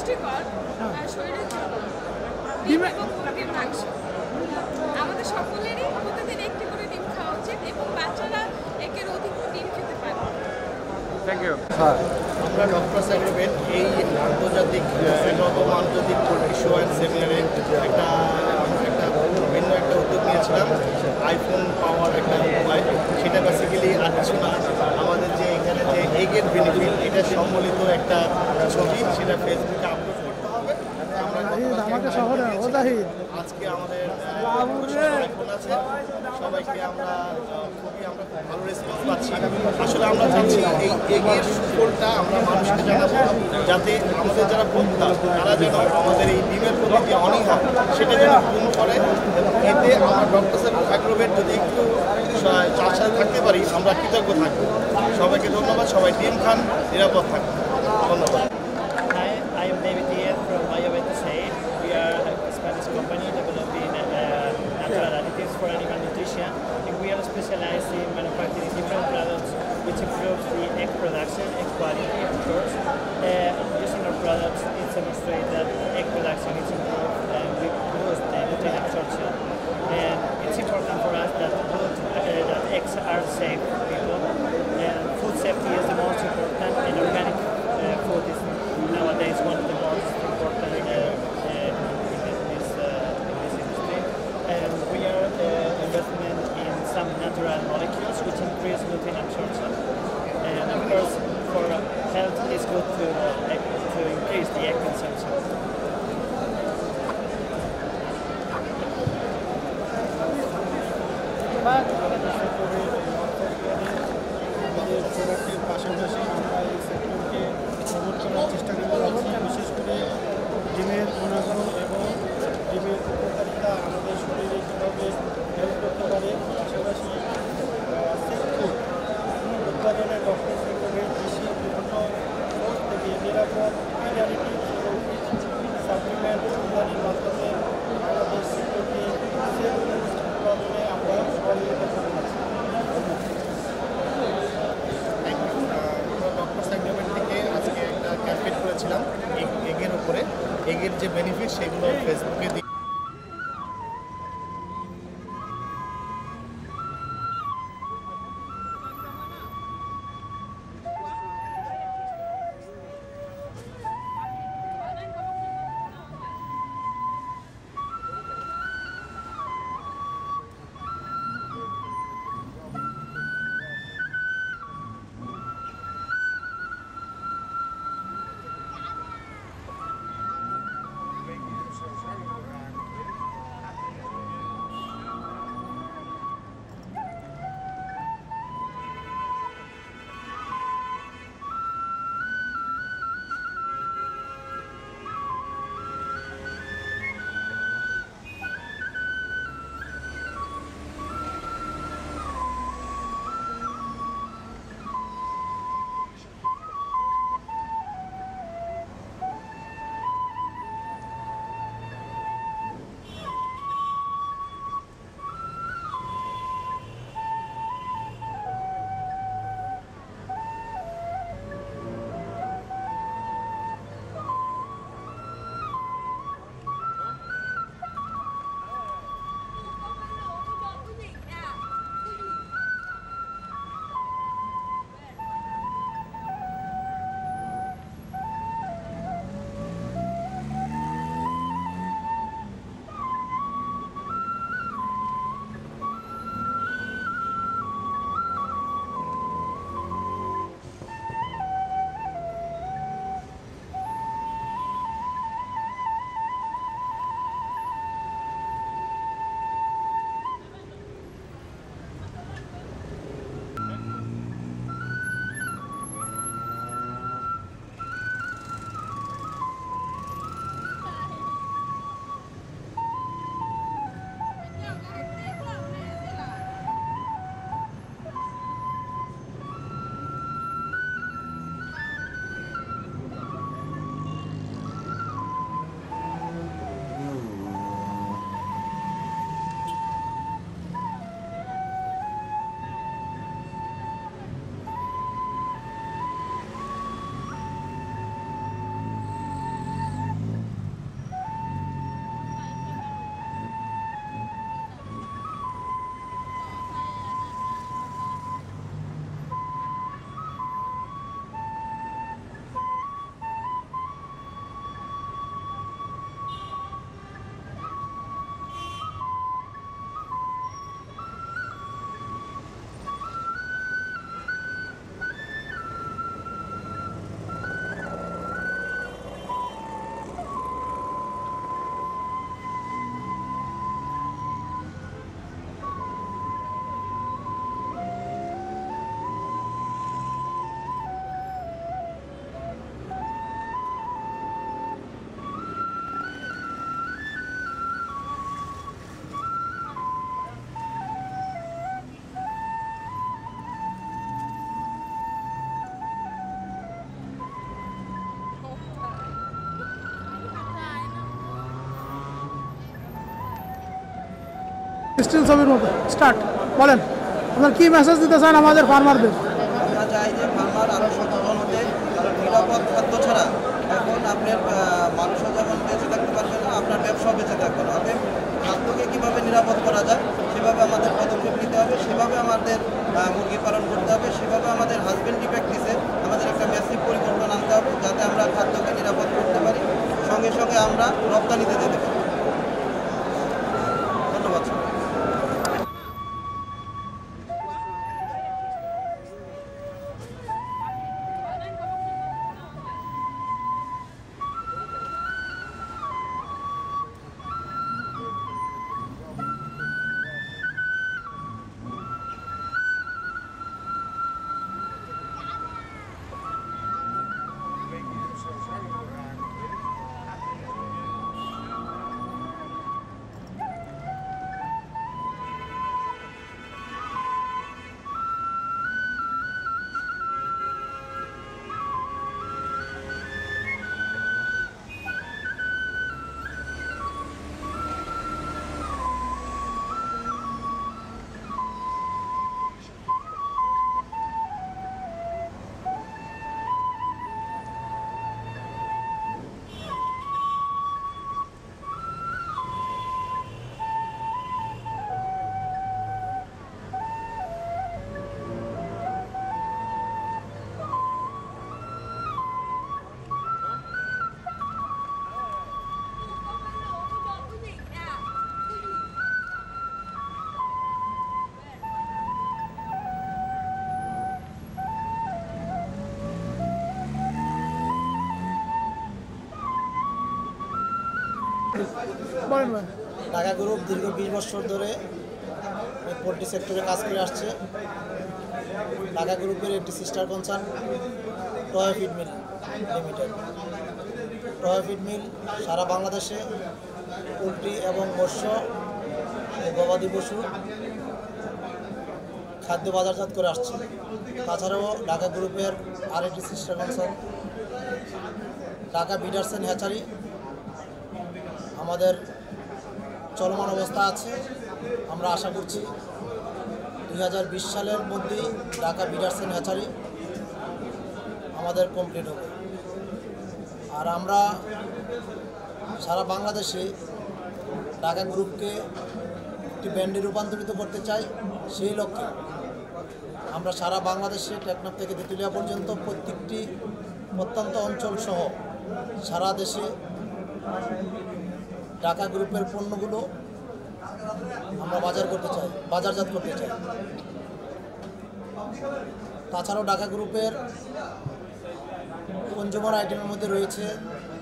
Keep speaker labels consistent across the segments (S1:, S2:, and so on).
S1: পুষ্টিকর শরীরের জন্য ডিম এবং মুরগির মাংস। আমাদের সকলেরই প্রতিদিন একটি করে ডিম খাওয়া উচিত এবং বাচ্চারা একের অধিক ডিম খেতে পারে।
S2: Thank you.
S3: আমরা ডক্টর অ্যাগ্রোভেট এই আন্তর্জাতিক 11তম আন্তর্জাতিক পোলট্রি শো অ্যান্ড সেমিনারে একটা ভিন্ন একটা উদ্যোগ নিয়েছিলাম, আইফোন পাওয়ার একটা মোবাইল। সেটা বেসিক্যালি আর কিছু না, আমাদের যে এখানে যে এগের বেনিফিট এটা সম্বলিত একটা ছবি, সেটা ফেসবুকে আপলোড করতে হবে। আজকে আমাদের আইফোন আছে, সবাইকে আমরা খুব ভালো রেসপন্স পাচ্ছি। আসলে আমরা চাচ্ছি এই এগের সুফলটা আমরা মানুষকে জানাবো, যাতে আমাদের যারা ভোক্তা তারা যেন আমাদের এই ডিমের প্রতি যে অনীহা সেটা যেন পূর্ণ করে। এতে আমার ডক্টর অ্যাগ্রোভেট যদি একটু চার সাথে থাকতে পারি আমরা কৃতজ্ঞ থাকবো। সবাইকে ধন্যবাদ, সবাই ডিম খান, নিরাপদ থাকুন। ধন্যবাদ।
S4: Hi, I am David Diaz from BioVet. We are a Spanish company developing natural additives for animal nutrition, and we are specialized in manufacturing different products which improve the egg production, egg quality, of course. Using our products, it demonstrates that egg production is improved and we boost the nutrient absorption. And it's important for us that that eggs are safe for people, and food safety is the most important, and organic food is nowadays one of the most important in this industry. And we are investing in some natural molecules which increase nutrient absorption. And of course, for health, it's good to increase the egg consumption.
S5: পাশাপাশি আমরা এই সেক্টরকে promote করার চেষ্টা করে যাচ্ছি, বিশেষ করে ডিমের গুণাগুণ এবং ডিমের উপকারিতা আমাদের শরীরে কীভাবে হেল্প করতে পারে। পাশাপাশি ফুড উৎপাদনের ডক্টর সেক্টরের কৃষি বিভিন্ন সোর্স থেকে নিরাপদ মিনারেটিভ এবং সাপ্লিমেন্ট উৎপাদনের মাধ্যমে আমাদের সেক্টরকে উৎপাদনে আমরা সহযোগিতা করে যাচ্ছি।
S3: আজকে একটা ক্যাম্পেইন করেছিলাম এগের উপরে, এগের যে বেনিফিট সেগুলো ফেসবুকে
S6: স্টিল ছবির মতো স্টার্ট বলেন আপনার কি মেসেজ দিতে চান আমাদের ফার্মারদের?
S7: আমরা চাই যে ফার্মার আরও সচেতন হতে, কারণ নিরাপদ খাদ্য ছাড়া এখন আপনার মানুষও যেমন বেঁচে থাকতে পারবে না, আপনার ব্যবসাও বেঁচে থাকবে না। অতএব খাদ্যকে কীভাবে নিরাপদ করা যায় সেভাবে আমাদের পদক্ষেপ নিতে হবে, সেভাবে আমাদের মুরগি পালন করতে হবে, সেভাবে আমাদের হাজবেন্ডারি প্র্যাকটিসে আমাদের একটা ম্যাসিভ পরিবর্তন আনতে হবে, যাতে আমরা খাদ্যকে নিরাপদ করতে পারি, সঙ্গে সঙ্গে আমরা রপ্তানিতে যেতে পারি। ধন্যবাদ।
S6: বলেন ভাই।
S7: ঢাকা গ্রুপ দীর্ঘ 20 বছর ধরে পোলট্রি সেক্টরে কাজ করে আসছে। ঢাকা গ্রুপের একটি sister concern Toy Feed Mill limited. Toy Feed Mill সারা বাংলাদেশে পোলট্রি এবং মৎস্য ও গবাদি পশু খাদ্য বাজারজাত করে আসছে। তাছাড়াও ঢাকা গ্রুপের আরেকটি sister concern Dhaka breeders and hatchery আমাদের চলমান অবস্থা আছে। আমরা আশা করছি 2020 সালের মধ্যেই ঢাকা বিডার্স অ্যান্ড হ্যাচারি আমাদের কমপ্লিট হবে। আর আমরা সারা বাংলাদেশে ঢাকা গ্রুপকে একটি ব্র্যান্ডে রূপান্তরিত করতে চাই। সেই লক্ষ্যে আমরা সারা বাংলাদেশে টেকনাফ থেকে তেঁতুলিয়া পর্যন্ত প্রত্যেকটি প্রত্যন্ত অঞ্চল সহ সারা দেশে ঢাকা গ্রুপের পণ্যগুলো আমরা বাজারজাত করতে চাই। তাছাড়াও ঢাকা গ্রুপের কনজিউমার আইটেমের মধ্যে রয়েছে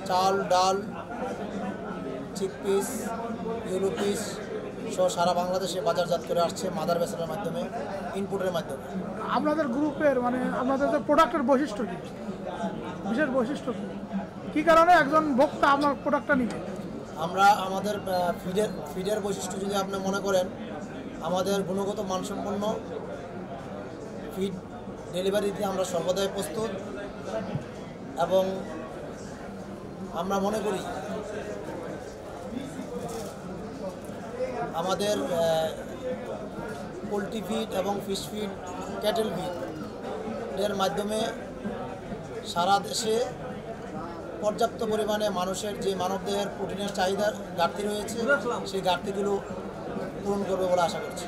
S7: চাল, ডাল, চিকপিস, ইউলো পিস সহ সারা বাংলাদেশে বাজারজাত করে আসছে মাদার ভেসেলের মাধ্যমে, ইনপুটের মাধ্যমে।
S6: আপনাদের গ্রুপের মানে আপনাদের যে প্রোডাক্টের বৈশিষ্ট্য কী, বিশেষ বৈশিষ্ট্য কী কারণে একজন ভোক্তা আপনার প্রোডাক্টটা নিবে?
S7: আমরা আমাদের ফিডের বৈশিষ্ট্য যদি আপনি মনে করেন, আমাদের গুণগত মানসম্পন্ন ফিড ডেলিভারি দিতে আমরা সর্বদাই প্রস্তুত। এবং আমরা মনে করি আমাদের পোলট্রি ফিড এবং ফিশ ফিড, ক্যাটেল ফিড এর মাধ্যমে সারা দেশে পর্যাপ্ত পরিমাণে মানুষের যে মানবদেহের প্রোটিনের চাহিদার ঘাটতি রয়েছে সেই ঘাটতিগুলো পূরণ করবে বলে আশা করছি।